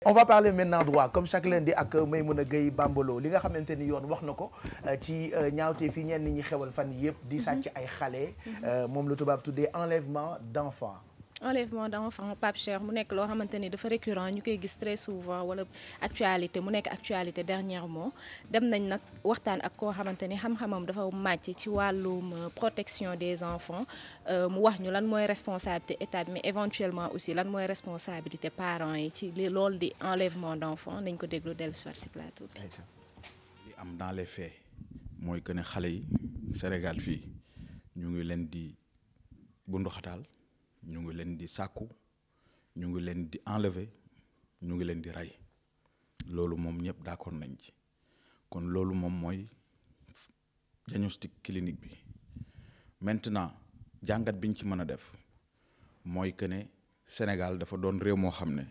On va parler maintenant droit comme chaque lundi ak Maymouna Gueye Bambolo li nga xamante ni yoon wax na ko ci ñaawtee fi ñenn ñi xewal fan yëpp di sàcc ay xale moom la tubaab tuddee enlèvement d'enfants. Enlèvement d'enfants Pape Cheikh mu nekk loo xamante ni dafa récurrent ñu koy gis très souvent wala actualité mu nekk actualité dernièrement dem nañ nag waxtaan ak koo xamante ni xam-xamam dafa màcc ci wàllum protection des enfants mu wax ñu lan mooy responsabilité état bi mais éventuellement aussi lan mooy responsabilité parents yi ci li loolu di enlèvement d'enfants nañ ko déglu dellu si si plateau bi. li am dans les faits mooy que ne xale yi Sénégal fii ñu ngi leen di bunduxataal ñu ngi leen di sàkku ñu ngi leen di enlever ñu ngi leen di rey loolu moom ñëpp d'accord nañ ci kon loolu moom mooy diagnostic clinique bi maintenant jàngat biñ ci mën a def mooy que ne Sénégal dafa doon réew moo xam ne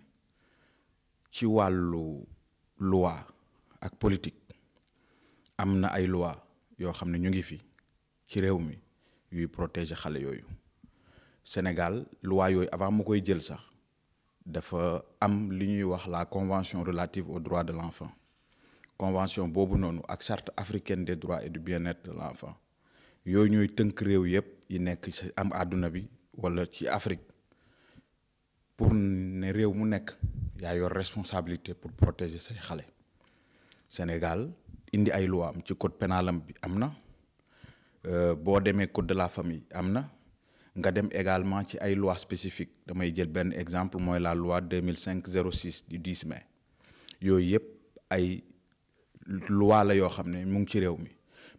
ci wàllu loi ak politique am na ay loi yoo xam ne ñu ngi fi ci réew mi yuy protéger xale yooyu Sénégal loi yooyu avant mu koy jël sax dafa am li ñuy wax la convention relative aux droits de l'enfant convention boobu noonu ak charte africaine des droits et du bien-être de l'enfant yooyu ñooy tënk réew yëpp yi nekk ci am àdduna bi wala ci Afrique pour ne réew mu nekk yaa yor responsabilité pour protéger say xale Sénégal indi ay loi am ci code pénalam bi am na boo demee code de la famille am na nga dem également ci ay loi spécifique damay jël benn exemple mooy la loi 2005-06 du 10 mai yooyu yëpp ay loi la yoo xam ne mu ngi ci réew mi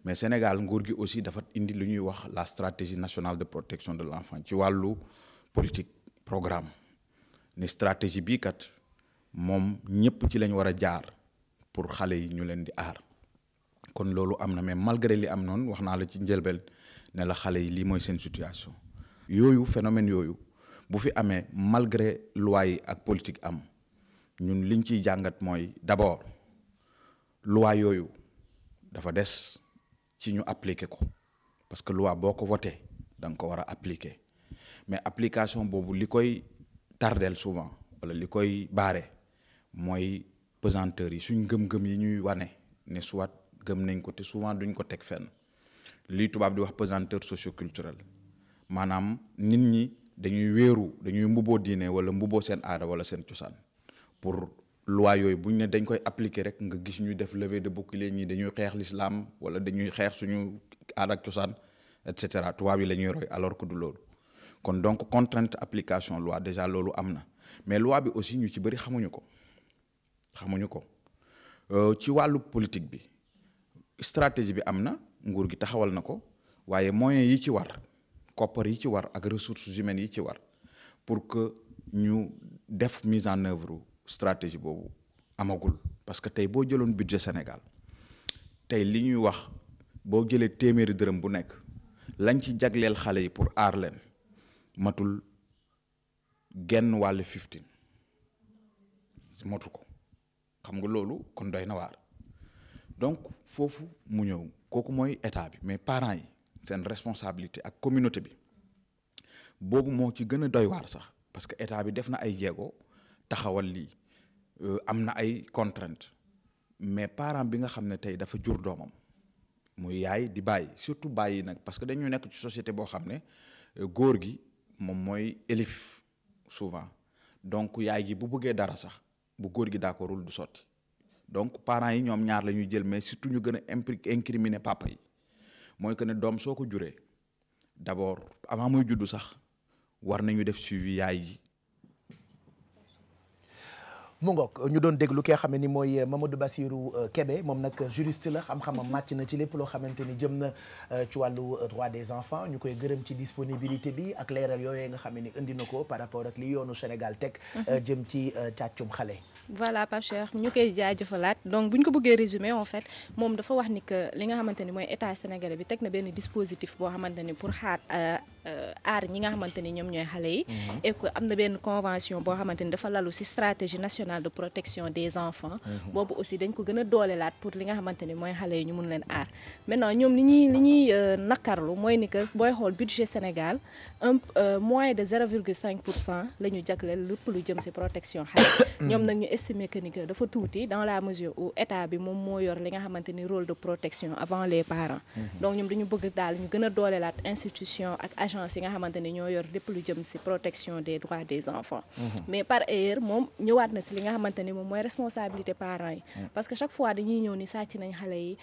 mais Sénégal nguur gi aussi dafa indi lu ñuy wax la stratégie nationale de protection de l'enfant ci wàllu politique programme ne stratégie bii kat moom ñëpp ci lañ war a jaar pour xale yi ñu leen di aar kon loolu am na mais malgré li am noonu wax naa la ci njëlbeen ne la xale yi lii mooy seen situation yooyu phénomène yooyu bu fi amee malgré loi yi ak politique am ñun liñ ciy jàngat mooy d'abord loi yooyu dafa des ci ñu appliquer ko parce que loi boo ko voté da nga ko war a appliquer mais application boobu li koy tardeel souvent wala li koy baare mooy pesanteur yi suñ gëm-gëm yi ñuy wane ne soit gëm nañ ko te souvent duñ ko teg fenn lii tubaab di wax pesanteur socioculturel maanaam nit ñi dañuy mbuboo diine wala mbuboo seen aada wala seen cosaan pour loi yooyu buñ ne dañ koy appliquer rek nga gis ñuy def levée de bouclier ñi dañuy xeex l'islam wala dañuy xeex suñu aada ak cosaan et cetera tubaab yi la ñuy roy alors que du loolu kon donc contrainte application loi déjà loolu am na mais loi bi aussi ñu ci bëri xamuñu ko ci wàllu politique bi stratégie bi am na nguur gi taxawal na ko waaye moyens yi ci war koppar yi ci war ak ressources humaines yi ci war pour que ñu def mise en œuvre stratégie boobu amagul parce que tey boo jëloon budget Sénégal tey li ñuy wax boo jëlee téeméeri dërëm bu nekk lañ ci jagleel xale yi pour aar leen matul genn wàll 15 matu ko xam nga loolu kon doy na waar donc foofu mu ñëw kooku mooy état bi mais parents yi seen responsabilité ak communauté bi boobu moo ci gën a doy waar sax parce que état bi def na ay jéego taxawal lii am na ay contraintes mais parent bi nga xam ne tey dafa jur doomam muy yaay di bàyyi surtout bàyyi nag parce que dañu nekk ci société boo xam ne góor gi moom mooy élif souvent donc yaay ji bu bëggee dara sax bu góor gi d'accordul du sotti donc parents yi ñoom ñaar la ñuy jël mais surtout ñu gën a incriminer papa yi mooy que ne doom soo ko juree d'abord avant muy juddu sax war nañu def suivi yaay ji. mu ngoog ñu doon déglu ki nga xam ne ni mooy Mamadou Bassirou Kébé moom nag juriste la xam-xamam màcc na ci lépp loo xamante ni jëm na ci wàllu droit des enfants ñu koy gërëm ci disponibilité bi ak leeral yooyu nga xam ne ni indi na ko par rapport ak li yoonu Sénégal teg jëm ci càccum xale. voilà Pape Cheikh ñu koy jaajëfalaat donc bu ñu ko bëggee résumer en fait moom dafa wax ni que li nga xamante ni mooy état sénégalais bi teg na benn dispositif boo xamante ni pour aar ñi nga xamante ni ñoom ñooy xale yi et que am na benn convention boo xamante ni dafa lalu ci stratégie nationale de protection des enfants boobu aussi dañ ko gën a doolelaat pour li nga xamante ni mooy xale yi ñu mun leen aar maintenant ñoom li ñuy nakarlu mooy ni que booy xool budget Sénégal moins de 0,5% la ñu jagleel lépp lu jëm ci protection xale ñoom nag ñu estimer que ni que dafa tuuti dans la mesure où état bi moom moo yor li nga xamante ni rôle de protection avant les parents donc ñoom dañu bëgg daal ñu gën a doolelaat institution ak agence yi nga xamante ni ñoo yor lépp lu jëm ci protection des droits des enfants mais par ailleurs moom ñëwaat na ci li nga xamante ni moom mooy responsabilité parents yi parce que chaque fois dañuy ñëw ni sàcc nañ xale yi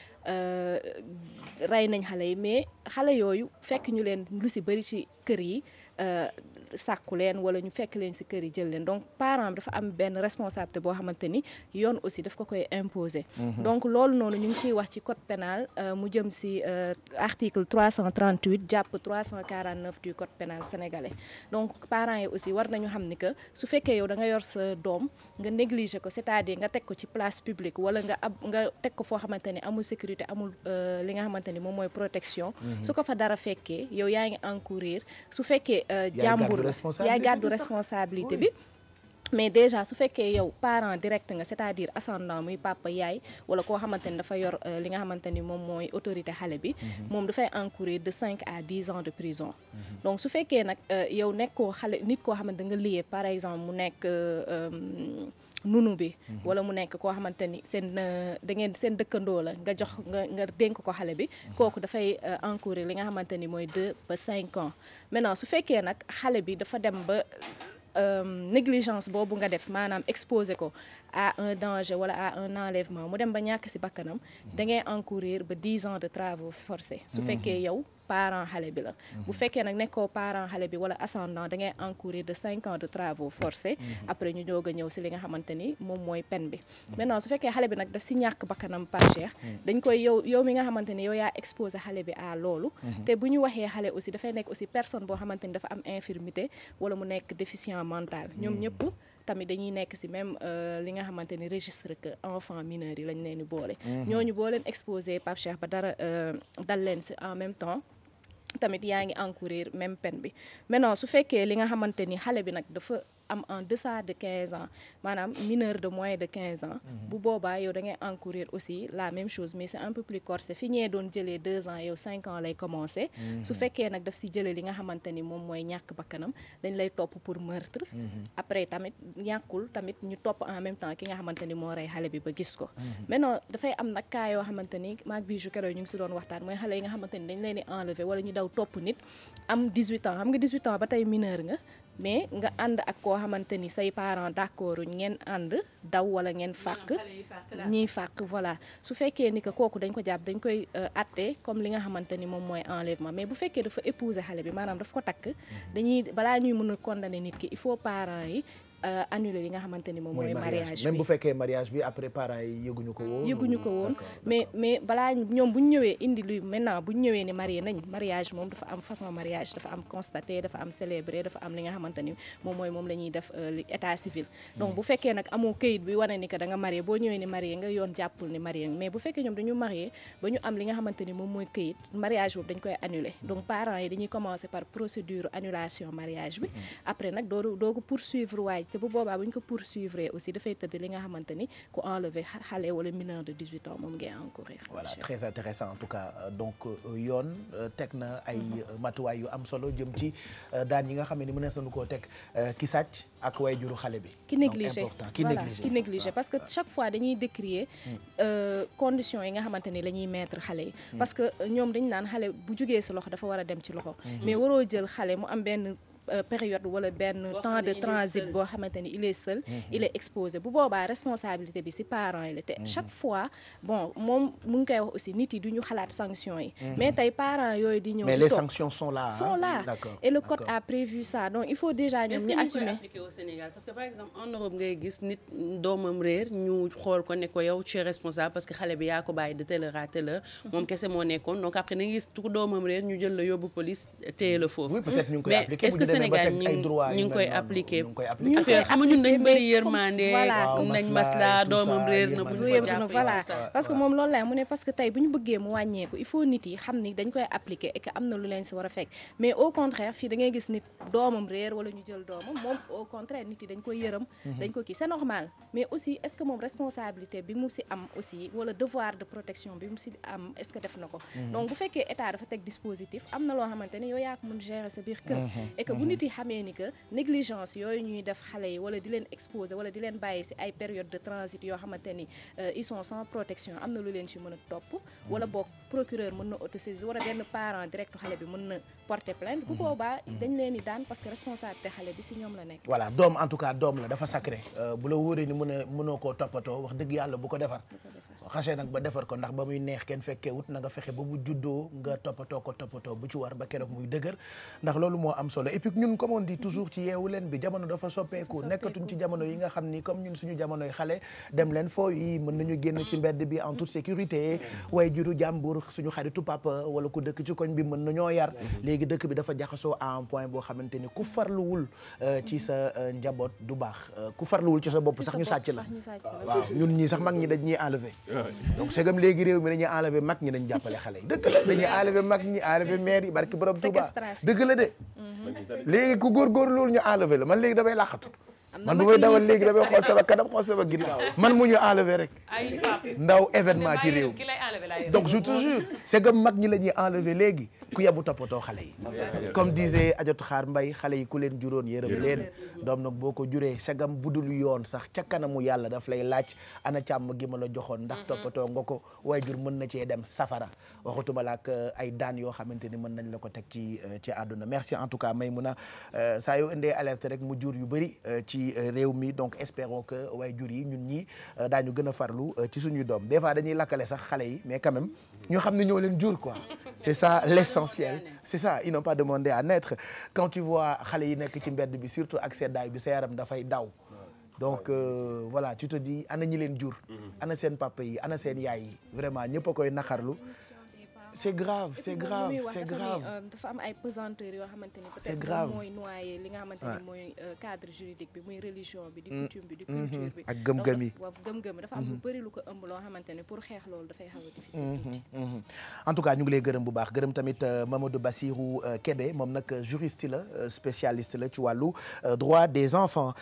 rey nañ xale yi mais xale yooyu fekk ñu leen lu ci bari ci kër yi sàkku leen wala ñu fekk leen ci kër yi jël leen donc parent bi dafa am benn responsabilité boo xamante ni yoon aussi daf ko koy imposer donc loolu noonu ñu ngi ciy wax ci code pénal mu jëm ci article 338 jàpp 349 du code pénal sénégalais donc parents yi aussi war nañu xam ni que su fekkee yow da nga yor sa doom nga négliger ko c'est-à-dire nga teg ko ci place publique wala nga teg ko foo xamante ni amul sécurité amul li nga xamante ni moom mooy protection su ko fa dara fekkee yow yaa ngi encourir su fekkee jàmbur yaa gàddu responsabilité bi mais déjà su fekkee yow parent direct nga c'est-à-dire ascendant muy papa yaay wala koo xamante ni dafa yor li nga xamante ni moom mooy autorité xale bi moom dafay encourir de 5 à 10 ans de prison donc su fekkee nag yow nekkoo xale nit koo xamante nga lié par exemple mu nekk nunu bi wala mu nekk koo xamante ni seen dëkkandoo la nga jox nga dénk ko xale bi kooku dafay encourir li nga xamante ni mooy 2 ba 5 ans maintenant su fekkee nag xale bi dafa dem ba négligence boobu nga def maanaam exposé ko à un danger wala à un enlèvement mu dem ba ñàkk ci bakkanam da ngay encourir ba 10 ans de travaux forcés su fekkee yow parent xale bi la bu fekkee nag nekkoo parent xale bi wala ascendant da ngay encourir de 5 ans de travaux forcés après ñu doog a ñëw ci li nga xamante ni moom mooy peine bi maintenant su fekkee xale bi nag daf ci ñàkk bakkanam par Cheikh dañ koy yow mi nga xamante ni yow yaa exposé xale bi à loolu te bu ñu waxee xale aussi dafay nekk aussi personne boo xamante ni dafa am infirmité wala mu nekk déficient mental ñoom ñëpp tamit dañuy nekk ci même li nga xamante ni registre que enfant mineur yi lañ leen di boole ñooñu boo leen exposé Pape Cheikh ba dara dal leen ci en même temps tamit yaa ngi encourir même peine bi maintenant su fekkee li nga xamante ni xale bi nag dafa am en deçà de 15 ans maanaam mineur de moins de 15 ans bu boobaa yow da ngay encourir aussi la même chose mais c'est un peu plus corsé fi ñee doon jëlee 2 ans yow 5 ans lay commencer su fekkee nag daf ci jëlee li nga xamante ni moom mooy ñàkk bakkanam dañ lay topp pour meurtre après tamit ñàkkul tamit ñu topp en même temps ki nga xamante ni moo rey xale bi ba gis ko maintenant dafay am nag cas yoo xamante ni maag bi keroog ñu ngi ci doon waxtaan mooy xale yi nga xamante ni dañ leen di enlever wala ñu daw topp nit am 18 ans xam nga 18 ans ba tey mineur nga mais nga ànd ak koo xamante ni say parents d'accord ngeen ànd daw wala ngeen fàq ñiy fàq voilà su fekkee ni que kooku dañ ko jàpp dañ koy àtte comme li nga xamante ni moom mooy enlèvement mais bu fekkee dafa épouser xale bi maanaam daf ko takk dañuy balaa ñuy mën a condamner nit ki il faut parents yi annuler li nga xamante ni moom mooy mariage bi même bu fekkee mariage bi après parents yi yëguñu ko woon mais balaa ñoom bu ñu ñëwee indi luy maintenant bu ñu ñëwee ni marié nañ mariage moom dafa am façon mariage dafa am constaté dafa am célébré dafa am li nga xamante ni moom la ñuy def état civil donc bu fekkee nag amoo këyit bi wane ni que da nga marié boo ñëwee ni marié nga yoon jàppul ni marié mais bu fekkee ñoom dañu marié ba ñu am li nga xamante ni moom mooy këyit mariage boobu dañ koy annuler donc parents yi dañuy commencer par procédure annulation mariage bi après nag doogu poursuivre waay te bu boobaa bu ñu ko poursuivre aussi dafay tëdd li nga xamante ni ku enlever xale wala mineur de 18 ans moom ngay encourir. voilà très intéressant en tout cas donc yoon teg na ay matuwaay yu am solo jëm ci daan yi nga xam ne ni mënees nañu koo teg ki sàcc ak waajuru xale bi. ki négligé parce que chaque fois dañuy décrier conditions yi nga xamante ni la ñuy mettre xale yi. parce que ñoom dañu naan xale bu jugee ci loxo dafa war a dem ci loxo. mais waroo jël xale mu am benn. période wala benn temps de transit boo xamante ni il est seul il est exposé bu boobaa responsabilité bi ci parents yi la te chaque fois bon moom mu ngi koy wax aussi nit yi du ñu xalaat sanctions yi mais tey parents yooyu di ñëw mais les sanctions sont là et le code a prévu ça donc il faut déjà ñoom ñu assumer au Sénégal parce que par exemple en Europe ngay gis nit doomam réer ñu xool ko ne ko yow tu es responsable parce que xale bi yaa ko bàyyi de telle heure à telle heure moom kese moo nekkoon donc après na nga gis tout doomam réer ñu jël la yóbbu police téye la foofu Sénégal ñu ngi koy appliquer affaire xam nga ñun dañ bëri yërmande nañ masla doomam réer na bu ñu ko jàppee voilà parce que moom loolu lay mu ne parce que tey bu ñu bëggee mu wàññeeku il faut nit yi xam ni dañ koy appliquer et que am na lu leen si war a fekk mais au contraire fii da ngay gis nit doomam réer wala ñu jël doomam moom au contraire nit yi dañ koy yërëm dañ ko kii c'est normal mais aussi est-ce que moom responsabilité bi mu si am aussi wala devoir de protection bi mu si am est-ce que def na ko donc bu fekkee état dafa teg dispositif am na loo xamante ni yow yaa ko mën gérer sa biir kër et que bu nit yi xamee ni que négligence yooyu ñuy def xale yi wala di leen exposer wala di leen bàyyi si ay période de transit yoo xamante ni ils sont sans protection am na lu leen ci mën a topp wala boog procureur mën na autosaisir wala benn parent direct xale bi mën na porter plainte bu boobaa dañ leen di daan parce que responsabilité xale bi si ñoom la nekk. voilà doom en tout cas doom la dafa sacré bu la wóoree ni mënoo koo toppatoo wax dëgg yàlla bu ko defar xasee nag ba defar ko ndax ba muy neex kenn fekkee wut na nga fexe ba bu juddoo nga toppatoo bu ci war ba keroog muy dëgër ndax loolu moo am solo et puis ñun comme on dit toujours ci yeewu leen bi jamono dafa soppeeku nekkatuñ ci jamono yi nga xam ni comme ñun suñu jamonoy xale dem leen foo yi mën nañu génn ci mbedd bi en toute sécurité waaye juru jàmbur suñu xaritu papa wala ku dëkk ci koñ bi mën nañoo yar léegi dëkk bi dafa jaxasoo à un point boo xamante ni ku farluwul ci sa njaboot du baax ku farluwul ci sa bopp sax ñu sàcc la waaw ñun ñii sax mag ñi dañ ñuy enlever donc segam léegi réew mi dañuy enlever mag ñi dañ jàppale xale yi dëgg la dañuy enlever mag ñi enlever maire yi barki borom Touba dëgg la de léegi ku góorgóorlu loolu ñu enlever la man léegi damay làqatu man bu may dawal léegi damay xool sama kanam xool sama ginnaaw man mu ñu enlever rek ndaw événement ci réew donc je te jure segam mag ñi la ñuy enlever léegi ku yebu toppatoo xale yi comme disait Adjatou Xaar Mbay xale yi ku leen juróon yërëm leen doom nag boo ko juree segam budul yoon sax ca kanamu yàlla daf lay laaj ana càmm gi ma la joxoon ndax toppatoo nga ko waajur mën na cee dem safara waxatuma la ak ay daan yoo xamante ni mën nañ la ko teg ci àdduna merci en tout cas Maïmouna saa yoo indee alerte rek mu jur yu bëri ci réew mi donc espérons que waajur yi ñun ñi daañu gën a farlu ci suñuy doom des fois dañuy lakkale sax xale yi mais quand même ñu xam ne ñoo leen jur quoi c'est ça l'essentiel c'est ça ils n'ont pas demandé à naître quand tu vois xale yi nekk ci mbedd bi surtout ak seddaay bi sa yaram dafay daw donc voilà tu te dis ana ñi leen jur ana seen papa yi ana seen yaay yi vraiment ñëpp a koy naqarlu c'est grave c'est grave c'est grave dafa am ay pesanteurs yoo xamante ni c'est peut-être grave mooy noyé li nga xamante ni mooy cadre juridique bi muy religion bi di coutume bi di culture bi ak gëm-gëm yi waaw gëm-gëm dafa am lu bëri lu ko ëmb loo xamante ni pour xeex loolu dafay xaw a difficile tuuti en tout cas ñu ngi lay gërëm bu baax gërëm tamit Mamadou Bassirou Kébé moom nag juriste la spécialiste la ci wàllu droit des enfants